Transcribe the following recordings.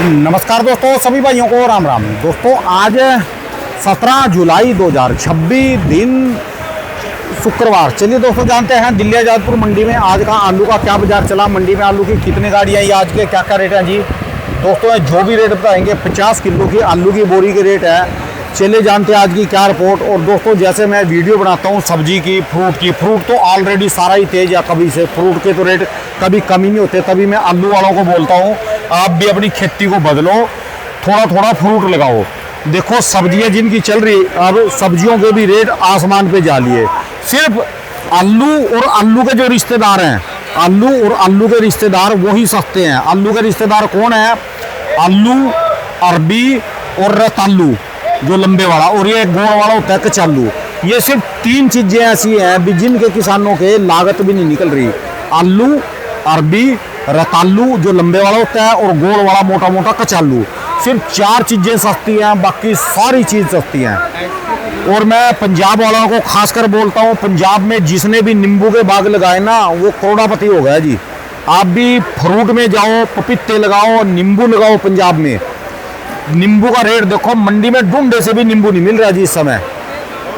नमस्कार दोस्तों, सभी भाइयों को राम राम। दोस्तों आज 17 जुलाई 2026 दिन शुक्रवार। चलिए दोस्तों जानते हैं दिल्ली आजादपुर मंडी में आज का आलू का क्या बाजार चला, मंडी में आलू की कितनी गाड़ियाँ, ये आज के क्या क्या रेट हैं जी। दोस्तों जो भी रेट बताएंगे 50 किलो की आलू की बोरी के रेट है। चलिए जानते हैं आज की क्या रिपोर्ट। और दोस्तों जैसे मैं वीडियो बनाता हूँ सब्जी की, फ्रूट तो ऑलरेडी सारा ही तेज है कभी से। फ्रूट के तो रेट कभी कम ही नहीं होते, तभी मैं आलू वालों को बोलता हूँ आप भी अपनी खेती को बदलो, थोड़ा थोड़ा फ्रूट लगाओ। देखो सब्जियां जिनकी चल रही, अब सब्जियों के भी रेट आसमान पे जा लिए। सिर्फ आलू और आलू के जो रिश्तेदार हैं, आलू और आलू के रिश्तेदार वही सस्ते हैं। आलू के रिश्तेदार कौन है? आलू, अरबी और रतालू जो लंबे वाला, और ये गोल वाला होता है कचालू। ये सिर्फ तीन चीजें ऐसी हैं जिनके किसानों के लागत भी नहीं निकल रही। आलू, अरबी, रतालू जो लंबे वाला होता है, और गोल वाला मोटा मोटा कचालू। सिर्फ चार चीजें सस्ती हैं, बाकी सारी चीज सस्ती हैं। और मैं पंजाब वालों को खासकर बोलता हूँ, पंजाब में जिसने भी नींबू के बाग लगाए ना वो करोड़पति हो गया जी। आप भी फ्रूट में जाओ, पपीते लगाओ, नींबू लगाओ। पंजाब में नींबू का रेट देखो, मंडी में ढूंढे से भी नींबू नहीं मिल रहा जी इस समय।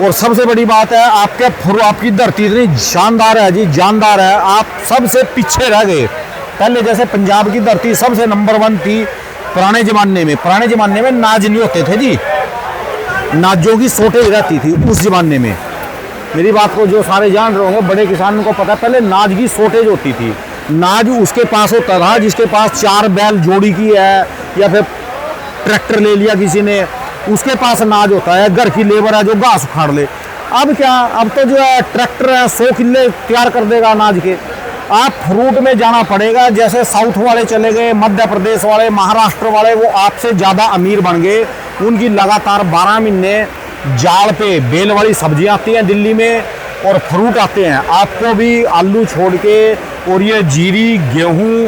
और सबसे बड़ी बात है आपकी धरती इतनी शानदार है जी, जानदार है। आप सबसे पीछे रह गए। पहले जैसे पंजाब की धरती सबसे नंबर 1 थी पुराने ज़माने में नाज नहीं होते थे जी, नाजों की शॉर्टेज रहती थी उस ज़माने में। मेरी बात को जो सारे जान रहे होंगे, बड़े किसानों को पता है, पहले नाज की शॉर्टेज होती थी। नाज उसके पास होता था जिसके पास 4 बैल जोड़ी की है, या फिर ट्रैक्टर ले लिया किसी ने, उसके पास नाज होता है। घर की लेबर है जो घास उखाड़ ले। अब क्या, अब तो जो है ट्रैक्टर है 100 किले तैयार कर देगा अनाज के। आप फ्रूट में जाना पड़ेगा, जैसे साउथ वाले चले गए, मध्य प्रदेश वाले, महाराष्ट्र वाले, वो आपसे ज़्यादा अमीर बन गए। उनकी लगातार 12 महीने जाल पे बेल वाली सब्जियाँ आती हैं दिल्ली में, और फ्रूट आते हैं। आपको भी आलू छोड़ के, और ये जीरी, गेहूँ,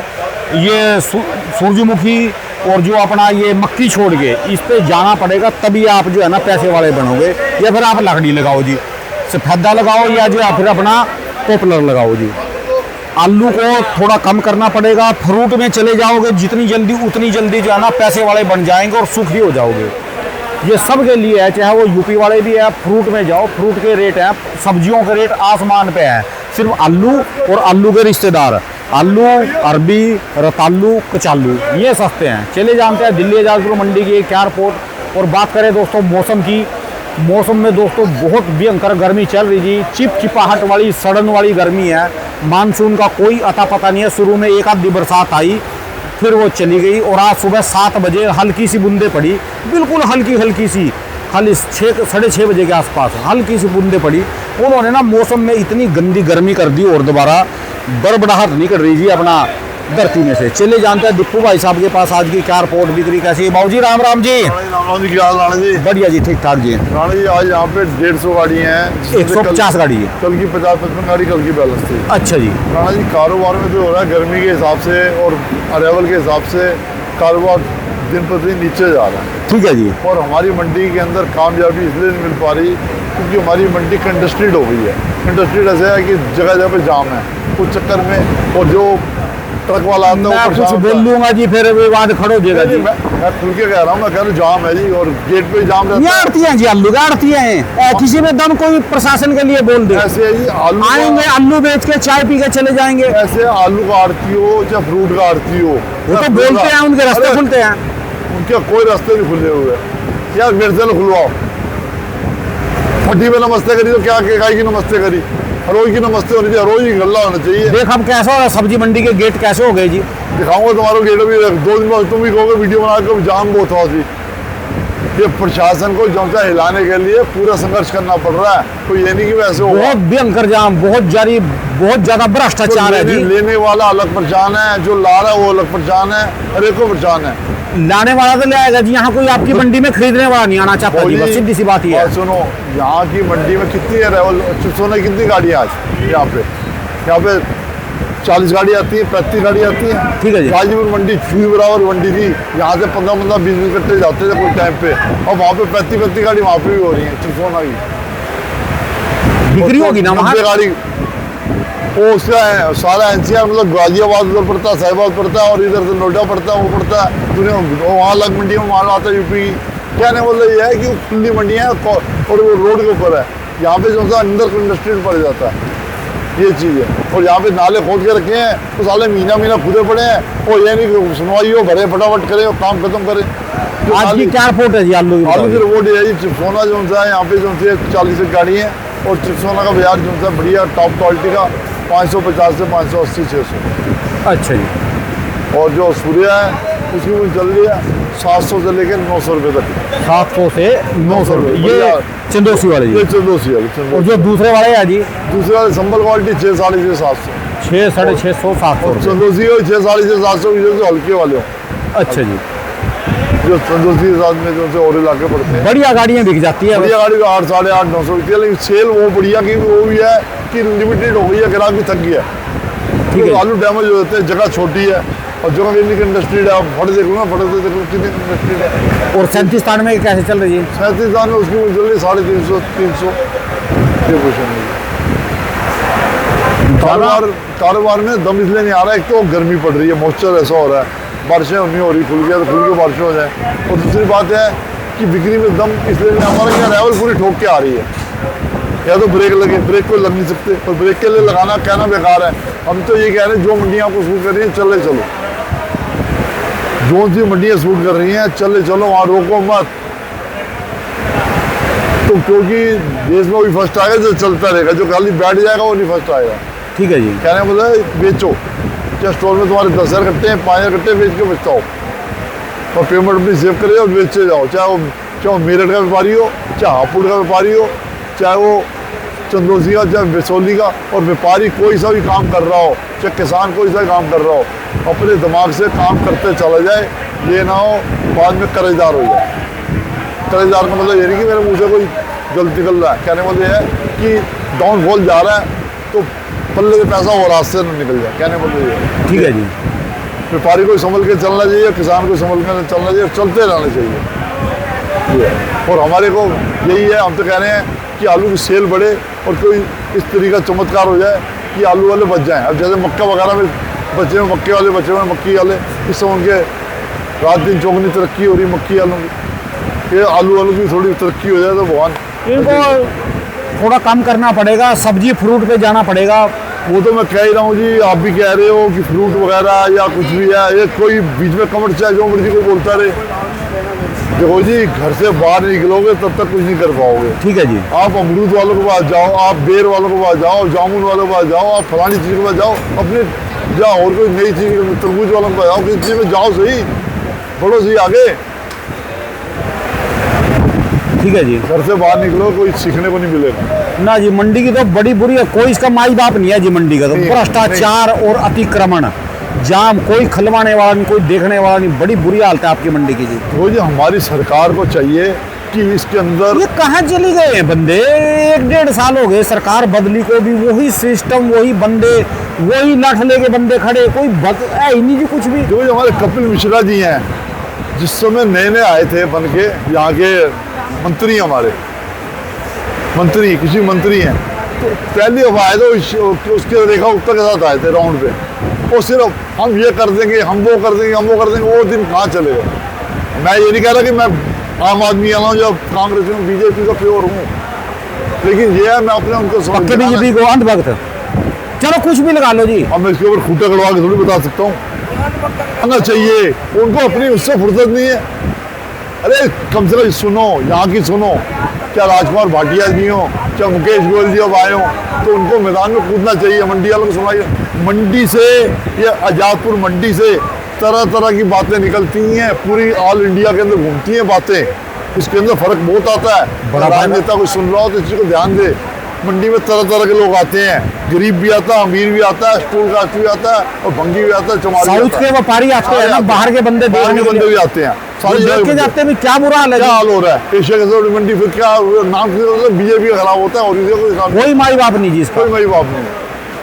ये सूरजमुखी और जो अपना ये मक्की छोड़ के इस पे जाना पड़ेगा, तभी आप जो है ना पैसे वाले बनोगे। या फिर आप लकड़ी लगाओ जी, सफेदा लगाओ, या जो फिर अपना पॉपुलर लगाओ जी। आलू को थोड़ा कम करना पड़ेगा। फ्रूट में चले जाओगे जितनी जल्दी उतनी जल्दी जो है ना पैसे वाले बन जाएंगे और सुखी हो जाओगे। ये सब के लिए है, चाहे वो यूपी वाले भी है। फ्रूट में जाओ, फ्रूट के रेट हैं, सब्जियों के रेट आसमान पे हैं। सिर्फ आलू और आलू के रिश्तेदार, आलू, अरबी, रतालू, कचालू, ये सस्ते हैं। चले जानते हैं दिल्ली आजादपुर मंडी की क्या रिपोर्ट। और बात करें दोस्तों मौसम की, मौसम में दोस्तों बहुत भयंकर गर्मी चल रही जी। चिपचिपाहट वाली, सड़न वाली गर्मी है। मानसून का कोई अता पता नहीं है। शुरू में एक आधी बरसात आई, फिर वो चली गई। और आज सुबह 7 बजे हल्की सी बूंदे पड़ी, बिल्कुल हल्की सी, खाली 6-6:30 बजे के आसपास हल्की सी बूंदे पड़ी। उन्होंने ना मौसम में इतनी गंदी गर्मी कर दी, और दोबारा बड़बड़ाहट नहीं कर रही जी अपना धरती में से। चले जानते हैं दिप्पू भाई साहब के पास आज की क्या रिपोर्ट बिक्री कैसी है। बाबू जी राम राम जी। राणा जी क्या हाल राणा जी? बढ़िया जी, ठीक ठाक जी। राणा जी आज यहाँ पे 150 गाड़ी हैं, 150 गाड़ी है। कल की 50-55 गाड़ी कल की बैलेंस थी। अच्छा जी। राणा जी कारोबार में जो हो रहा है गर्मी के हिसाब से और अरेवल के हिसाब से कारोबार दिन प्रतिदिन नीचे जा रहा है। ठीक है जी। और हमारी मंडी के अंदर कामयाबी इसलिए नहीं मिल पा रही क्योंकि हमारी मंडी कंडस्ट्रीड हो गई है। कंडस्ट्रीड ऐसे है कि जगह जगह पे जाम है उस चक्कर में, और जो ट्रक वाला आता है कुछ बोल लूंगा जी, फिर विवाद खड़ा हो जाएगा जी। मैं खुल के कह रहा हूँ, मैं कह रहा हूँ जाम है जी, और गेट पे जाम रहता है। आड़ती हैं जी, आलू का आड़ती हैं। किसी में दम कोई प्रशासन के लिए बोल दे, ऐसे है जी। आलू आएंगे, आलू बेच के चाय पी के चले जाएंगे। ऐसे आलू का आड़ती हो या फ्रूट का आड़ती हो, वो तो बोलते हैं उनके रास्ते खुलते हैं, उनके कोई रास्ते नहीं खुले हुए। यार मेरे से खुलवाओ, फटी में नमस्ते करी तो क्या गाय की नमस्ते करी, रोज की नमस्ते होनी चाहिए, रोज ही गल्ला होना चाहिए। देख अब कैसा हो रहा सब्जी मंडी के गेट कैसे हो गए जी। दिखाऊंगा तुम्हारे गेट भी 2 दिन बाद तुम भी कहोगे वीडियो बना के जाम बहुत हुआ थी। ये प्रशासन को जौसा हिलाने के लिए पूरा संघर्ष करना पड़ रहा है। तो ये नहीं कि वैसे हो बहुत भयंकर जाम, बहुत ज्यादा भ्रष्टाचार है जी। लेने वाला अलग परेशान है, जो ला रहा है वो अलग परेशान है, हर एक को परेशान है। लाने वाला तो ले आएगा जी, यहाँ कोई आपकी मंडी में खरीदने वाला नहीं आना चाहता जी, बस सीधी सी बात ही है। सुनो, यहाँ की मंडी में कितनी है सोने कितनी गाड़ी आज यहाँ पे 40 गाड़ी आती है, 35 गाड़ी आती है। ठीक है जी। गाजीपुर मंडी छुई बराबर मंडी थी, यहाँ से 15-15, 20-20 कट्टे जाते थे कोई टाइम पे, और वहाँ पे 35-35 गाड़ी वहाँ पे भी हो रही है। सोना की बिक्री होगी ना वहाँ गाड़ी वो उसका है, सारा एनसीआर मतलब गाजियाबाद उधर पड़ता है, साहिबाद पड़ता है, और इधर से नोएडा पड़ता है, वो पड़ता है दुनिया, वहाँ अलग मंडी में माल आता है यूपी। क्या नहीं बोल ये है कि खुली मंडी है और वो रोड के ऊपर है, यहाँ पे जो सा अंदर इंडस्ट्री पड़ जाता है, ये चीज़ है। और यहाँ पे नाले खोद के रखे हैं तो साले महीना खुदे पड़े हैं, और ये नहीं कि सुनवाई हो, भरे फटाफट करें और काम खत्म करें। आज की क्या रिपोर्ट है जी आलू की? आलू की रिपोर्ट है जी, चिप्सोना जो सा है यहाँ पे जो से 40 एक गाड़ी है, और चिप्सोना का बाजार जो सा बढ़िया टॉप क्वालिटी का 550 से 580 600। अच्छा जी। और जो सूर्या है उसकी वो चल रही है 700 से लेकर 900 रुपये तक। 700 से 900 रुपये, ये चंदोसी वाले ये जी। चंदोसी वाली और जो दूसरे वाले है जी? दूसरे वाले संबल क्वालिटी 6 साढ़े 6 700, 6 साढ़े 600 700 रुपये। चंदोसी हो 6 साढ़े 6 700 जो हल्के वाले हो। अच्छा जी। जो चंदोसी के साथ में जो से और इलाके पड़ते हैं, बढ़िया गाड़ियाँ बिक जाती है। बढ़िया गाड़ी 8 साढ़े 8 900 रुपये, लेकिन सेल वो बढ़िया की वो भी है कि लिमिटेड हो गई है, ग्राहक भी थक गया। ठीक है। आलू डैमेज हो जाते हैं, जगह छोटी है और जगह इतनी इंडस्ट्री है, फट देखो ना, फट से देखो कितनी इंडस्ट्री है। और 37 में कैसे चल रही है? 37 में उसकी जल्दी 350 300 ये पोजिशन है। कारोबार में दम इसलिए नहीं आ रहा है, एक तो गर्मी पड़ रही है, मॉइस्चर ऐसा हो रहा है, बारिशें नहीं हो रही, खुल गया तो खुल के बारिशें हो जाए। और दूसरी बात है कि बिक्री में दम इसलिए नहीं, हमारे यहाँ लेवल पूरी ठोक के आ रही है, या तो ब्रेक लगे, ब्रेक को लग नहीं सकते, और ब्रेक के लिए लगाना कहना बेकार है। हम तो ये कह रहे हैं जो मंडियाँ आपको सूट कर रही हैं चले चलो, जो सी मंडियाँ सूट कर रही हैं चले चलो, वहाँ रोको मत। तो क्योंकि देश में वही फर्स्ट आएगा जो चलता रहेगा, जो खाली बैठ जाएगा वो नहीं फर्स्ट आएगा। ठीक है जी। कहने बोला बेचो, क्या स्टोर में तुम्हारे 10,000 कट्टे हैं, 5,000 कट्टे बेच के बचताओ, और पेमेंट अपनी सेव करे और बेचे जाओ। चाहे वो मेरठ का व्यापारी हो, चाहे हापुड़ का व्यापारी हो, चाहे वो चंदोसी का, चाहे बिसौली का, और व्यापारी कोई सा भी काम कर रहा हो, चाहे किसान कोई सा भी काम कर रहा हो, अपने दिमाग से काम करते चला जाए, ये ना हो बाद में कर्जदार हो जाए। कर्जदार का मतलब ये नहीं कि मेरे मुँह से कोई गलती निकल रहा है, कहने का मतलब ये है कि डाउनफॉल जा रहा है तो पल्ले से पैसा और रास्ते में निकल जाए, कहने का मतलब ये है। ठीक है जी। व्यापारी को संभल के चलना चाहिए, किसान को संभल के चलना चाहिए, चलते रहना चाहिए। ये और हमारे को यही है, हम तो कह रहे हैं कि आलू की सेल बढ़े और कोई इस तरीके का चमत्कार हो जाए कि आलू वाले बच जाएं। अब जैसे मक्का वगैरह में बच्चे में मक्के वाले बच्चे में मक्की वाले, इस समय उनके रात दिन चौगनी तरक्की हो रही मक्की वालों की, ये आलू वालों की थोड़ी तरक्की हो जाए तो भगवान। इनको थोड़ा कम करना पड़ेगा, सब्जी फ्रूट पे जाना पड़ेगा। वो तो मैं कह ही रहा हूँ जी, आप भी कह रहे हो कि फ्रूट वगैरह या कुछ भी है, ये कोई बीच में कमर चाहे जो मर्जी कोई बोलता रहे। देखो जी, घर से बाहर निकलोगे तब तक कुछ नहीं कर पाओगे। ठीक है जी। आप अमरूद वालों के पास जाओ, आप बेर वालों के पास जाओ, जामुन वालों के पास जाओ, आप फलानी चीज़ के पास जाओ, अपने जाओ और कोई नई चीज़, तरबूज वालों के पास जाओ, किसी चीज़ में जाओ सही, बढ़ो सही आगे। ठीक है जी। घर से बाहर निकलो, कोई सीखने को नहीं मिलेगा ना जी। मंडी की तो बड़ी बुरी है, कोई इसका माई बाप नहीं है जी मंडी का तो। नहीं, भ्रष्टाचार और अतिक्रमण, जाम, कोई खलवाने वाला नहीं, कोई देखने वाला नहीं, बड़ी बुरी हालत है आपकी मंडी की जी। तो जी हमारी सरकार को चाहिए कि इसके अंदर, ये कहाँ चली गए हैं बंदे? 1-1.5 साल हो गए सरकार बदली को भी, वही सिस्टम, वही बंदे, वही लाठ लेके बंदे खड़े, कोई है ही नहीं जी कुछ भी। जो हमारे कपिल मिश्रा जी हैं, जिस समय नए नए आए थे बन के, यहाँ के मंत्री, हमारे मंत्री, कृषि मंत्री हैं, तो पहली दफा आए थे, उसके रेखा गुप्ता के साथ आए थे राउंड पे, और सिर्फ हम ये कर देंगे, हम वो कर देंगे, हम वो कर देंगे। वो दिन कहाँ चले गए। मैं ये नहीं कह रहा कि मैं आम आदमी आना हूँ या कांग्रेस में बीजेपी का प्योर हूँ, लेकिन ये है मैं अपने उनको पक्के बीजेपी को अंधभक्त, चलो कुछ भी लगा लो जी। अब मैं इसके ऊपर खूंटा गड़वा के थोड़ी बता सकता हूँ, आना चाहिए उनको, अपनी उससे फुर्सत नहीं है। अरे कम से कम सुनो, यहाँ की सुनो, क्या राजकुमार भाटिया जी हो, क्या मुकेश गोयल जी अब आए हो, तो उनको मैदान में कूदना चाहिए। मंडी वालों को सुनाइए, मंडी से, ये आजादपुर मंडी से तरह तरह की बातें निकलती हैं, पूरी ऑल इंडिया के अंदर घूमती हैं बातें, इसके अंदर फर्क बहुत आता है। बड़ा राजनेता कोई सुन रहा हो तो इस चीज़ को ध्यान दे। मंडी में तरह तरह के लोग आते हैं, गरीब भी आता है, अमीर भी आता है, स्टूल कास्ट भी आता है, और भंगी भी आता है, चमारी साउथ के व्यापारी आते हैं ना, बाहर के बंदे देखने के बंदे भी आते हैं, सारी देख के जाते हैं। क्या बुरा हाल है, क्या हाल हो रहा है एशिया के मंडी, फिर क्या नाम बीजेपी का खराब होता है, और कोई माई बाप नहीं जी इसका, कोई माई बाप नहीं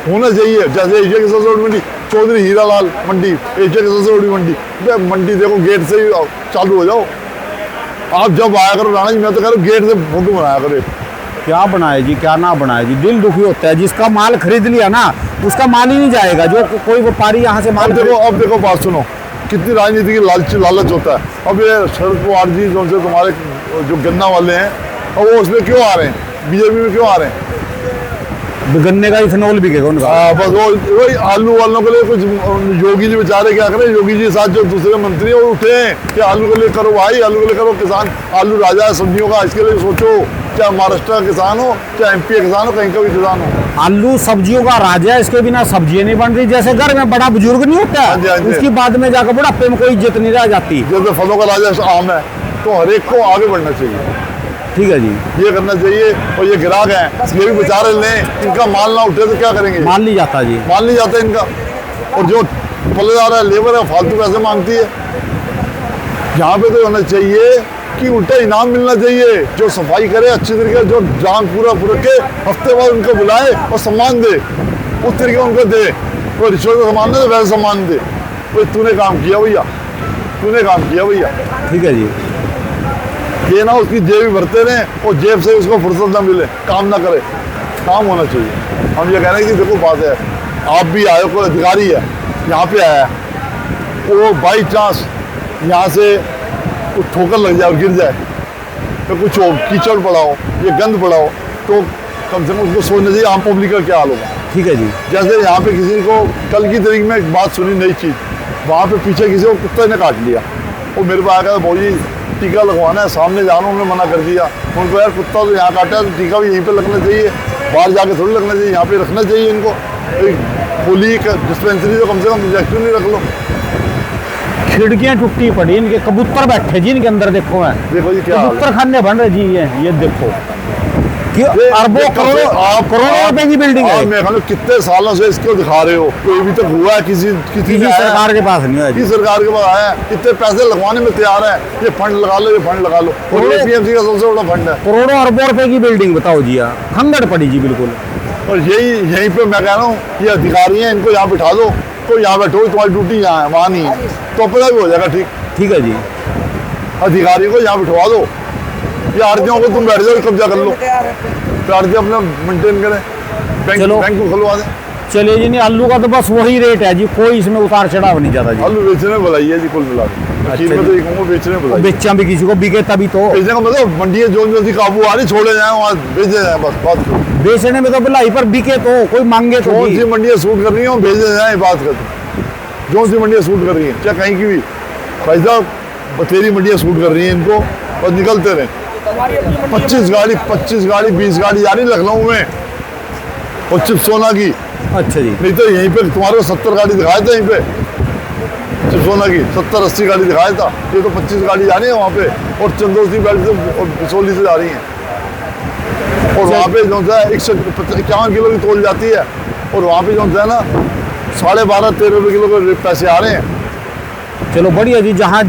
होना चाहिए। जैसे एशिया की सबसे बड़ी मंडी चौधरी हीरालाल मंडी, एशिया की सबसे बड़ी मंडी, मंडी देखो गेट से ही चालू हो जाओ। आप जब आया करो राणा जी, मैं तो कह रहा हूँ गेट से फोटो बनाया करो। क्या बनाए जी, क्या ना बनाए जी, दिल दुखी होता है। जिसका माल खरीद लिया ना उसका माल ही नहीं जाएगा। जो कोई व्यापारी यहाँ से माल अब देखो बात सुनो, कितनी राजनीति की लालच होता है। अब ये शरद पवार जी जो से तुम्हारे जो गन्ना वाले हैं, और वो उसमें क्यों आ रहे हैं, बीजेपी में क्यों आ रहे हैं? गन्ने का इथेनॉल बिकेगा उनका। बस वही आलू वालों के लिए कुछ योगी जी बेचारे क्या करें, योगी जी के साथ जो दूसरे मंत्री हैं वो उठे हैं कि आलू के लिए करो भाई, आलू के लिए करो, किसान आलू राजा है सब्जियों का, इसके लिए सोचो। चाहे महाराष्ट्र का किसान हो, चाहे एमपी का किसान हो, कहीं का भी किसान हो। आलू सब्जियों का राजा है, इसके बिना सब्जियां नहीं बन रही। जैसे घर में बड़ा बुजुर्ग नहीं होता, हाँ जी। उसकी बाद में जाकर बुढ़ापे में कोई इज्जत नहीं रह जाती। जैसे फलों का राजा आम है, तो हर एक को आगे बढ़ना चाहिए। ठीक है जी, ये करना चाहिए। और ये ग्राहक हैं, ये भी बेचारे लें, इनका माल ना उठे तो क्या करेंगे? माल नहीं जाता जी, माल नहीं जाता इनका। और जो पल्लेदार है, लेबर है, फालतू पैसे मांगती है। यहाँ पे तो होना चाहिए कि उल्टा इनाम मिलना चाहिए। जो सफाई करे अच्छी तरीके, जो जान पूरा के हफ्ते बाद उनको बुलाए और सम्मान दे, उस तरीके उनको दे। कोई रिश्वत का सम्मान दे, वैसे सम्मान दे। कोई तूने काम किया भैया, तूने काम किया भैया। ठीक है जी। ये ना उसकी जेब ही भरते रहें और जेब से उसको फुर्सत ना मिले, काम ना करे। काम होना चाहिए। हम ये कह रहे हैं कि देखो बात है, आप भी आए, कोई अधिकारी है यहाँ पे आया, वो बाई चांस यहाँ से कुछ ठोकर लग जाए और गिर जाए, तो कुछ हो, कीचड़ पड़ा हो, ये गंद पड़ा हो, तो कम से कम उसको सोचना चाहिए आम पब्लिक का क्या हाल होगा। ठीक है जी। जैसे यहाँ पे किसी को कल की तारीख में एक बात सुनी, नई चीज़, वहाँ पे पीछे किसी को कुत्ते ने काट लिया। वो मेरे पास आया, भाई टीका लगवाना है, सामने जाना, उन्होंने मना कर दिया। उनको यार कुत्ता तो यहाँ काटा है तो टीका भी यहीं पे लगना चाहिए, बाहर जाके थोड़ी लगना चाहिए, यहाँ पे रखना चाहिए इनको। एक खोली डिस्पेंसरी तो कम से कम इंजेक्शन नहीं रख लो। खिड़कियां टूटी पड़ी, इनके कबूतर बैठे जी इनके अंदर। देखो मैं, देखो जी क्या कबूतर खाने बन रहे जी। ये देखो कि अरबों करोड़ों रुपए की बिल्डिंग है। मैं कहूँ कितने सालों से इसको दिखा रहे हो, कोई अभी तक हुआ है किसी सरकार के पास नहीं है जी। सरकार के पास आया, कितने पैसे लगवाने में तैयार है, ये फंड लगा लो, ये फंड लगा लो। और एपीएमसी का सबसे बड़ा फंड है, करोड़ों अरबों रुपए की बिल्डिंग। बताओ जी, खंगड़ पड़ी जी बिल्कुल। और यहीं पे मैं कह रहा हूँ ये अधिकारी हैं, इनको यहाँ बिठा दो, तो यहाँ बैठो, तुम्हारी ड्यूटी यहाँ है, वहाँ नहीं है, तो अपना भी हो जाएगा। ठीक, ठीक है जी। अधिकारी को यहाँ बिठवा दो, ये आरतियों को तुम बैठ जाओ, कब्जा कर लो, आरती अपना मेंटेन करें, बैंक को खुलवा दें। चलिए जी। नहीं, आलू का तो बस वही रेट है जी, कोई इसमें उतार चढ़ाव नहीं जाता जी। आलू बेचने बुलाई है जी, कुल मिला के में तो एक कहूँगा बेचने बुलाई। बेचा भी किसी को बिके तभी तो। बेचने का मतलब मंडियाँ जो जल्दी काबू आ रही, छोड़े जाए वहाँ बेचे जाए, बस बात करो। बेचने में तो बुलाई, पर बिके तो कोई मांगे तो। कौन सी मंडियाँ सूट कर रही हैं, भेजे जाए, बात करते। जो सी मंडियाँ सूट कर रही हैं, चाहे कहीं की भी, भाई साहब बतेरी मंडियाँ सूट कर रही हैं इनको, और निकलते रहे। 25 गाड़ी 20 गाड़ी जा रही लखनऊ में, और चिप्सोना की। अच्छा जी। नहीं तो यहीं पे तुम्हारे को 70 गाड़ी दिखाया था, यहीं पे चिप्सोना की 70-80 गाड़ी दिखाया था। ये तो 25 गाड़ी जा रही है वहाँ पे, और चंदौसी बेल्ट से और बिसौली से जा रही हैं। और वहाँ पे जो है 151 किलो की तोल जाती है, और वहाँ पे जो है ना 12.5-13 रुपये किलो के पैसे आ रहे हैं। चलो बढ़िया जी, जहाँ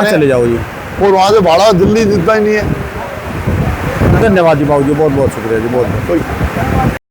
चले जाओ जी। और वहाँ से भाड़ा दिल्ली जितना ही नहीं है। धन्यवाद जी बाबू जी, बहुत बहुत शुक्रिया जी, बहुत बहुत।